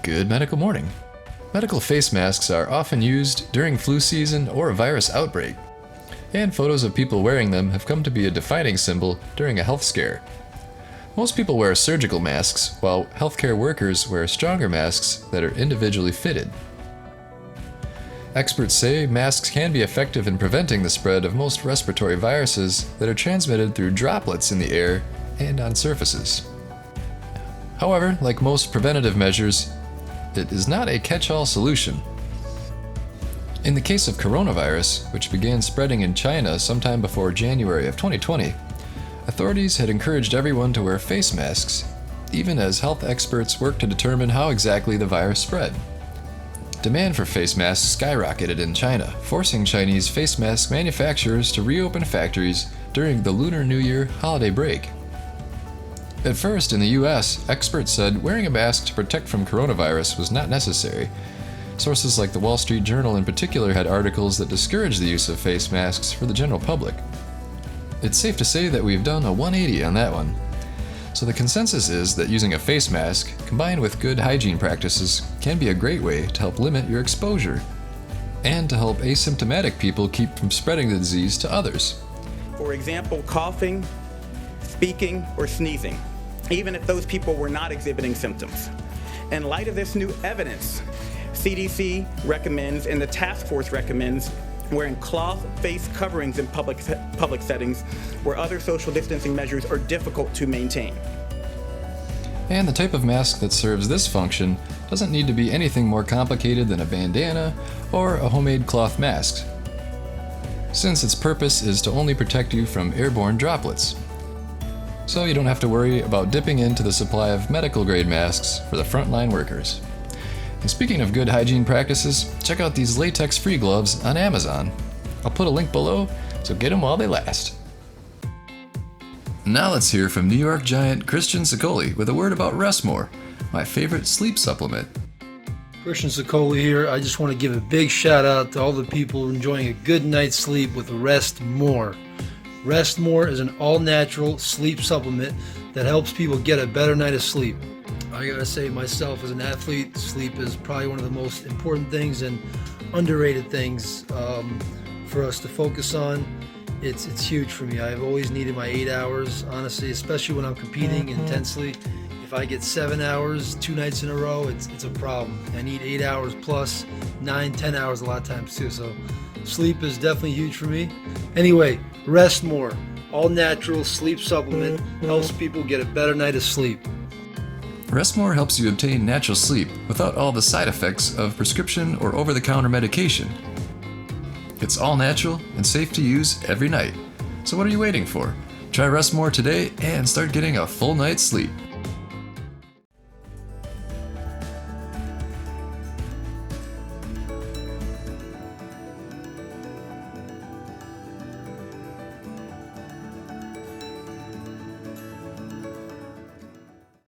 Good medical morning. Medical face masks are often used during flu season or a virus outbreak, and photos of people wearing them have come to be a defining symbol during a health scare. Most people wear surgical masks, while healthcare workers wear stronger masks that are individually fitted. Experts say masks can be effective in preventing the spread of most respiratory viruses that are transmitted through droplets in the air and on surfaces. However, like most preventative measures, it is not a catch-all solution. In the case of coronavirus, which began spreading in China sometime before January of 2020, authorities had encouraged everyone to wear face masks, even as health experts worked to determine how exactly the virus spread. Demand for face masks skyrocketed in China, forcing Chinese face mask manufacturers to reopen factories during the Lunar New Year holiday break. At first, in the US, experts said wearing a mask to protect from coronavirus was not necessary. Sources like the Wall Street Journal in particular had articles that discouraged the use of face masks for the general public. It's safe to say that we've done a 180 on that one. So the consensus is that using a face mask, combined with good hygiene practices, can be a great way to help limit your exposure, and to help asymptomatic people keep from spreading the disease to others. For example, coughing, speaking, or sneezing, even if those people were not exhibiting symptoms. In light of this new evidence, CDC recommends and the task force recommends wearing cloth face coverings in public settings where other social distancing measures are difficult to maintain. And the type of mask that serves this function doesn't need to be anything more complicated than a bandana or a homemade cloth mask, since its purpose is to only protect you from airborne droplets. So you don't have to worry about dipping into the supply of medical-grade masks for the frontline workers. And speaking of good hygiene practices, check out these latex-free gloves on Amazon. I'll put a link below, so get them while they last. Now let's hear from New York Giant Christian Sicoli with a word about Rest More, my favorite sleep supplement. Christian Sicoli here. I just want to give a big shout out to all the people enjoying a good night's sleep with Rest More. Rest More is an all-natural sleep supplement that helps people get a better night of sleep. I gotta say, myself as an athlete, sleep is probably one of the most important things and underrated things for us to focus on. It's huge for me. I've always needed my 8 hours, honestly, especially when I'm competing intensely. If I get 7 hours 2 nights in a row, it's a problem. I need 8 hours plus 9, 10 hours a lot of times too. So sleep is definitely huge for me. Anyway, Rest More, all natural sleep supplement, helps people get a better night of sleep. Rest More helps you obtain natural sleep without all the side effects of prescription or over-the-counter medication. It's all natural and safe to use every night. So what are you waiting for? Try Rest More today and start getting a full night's sleep.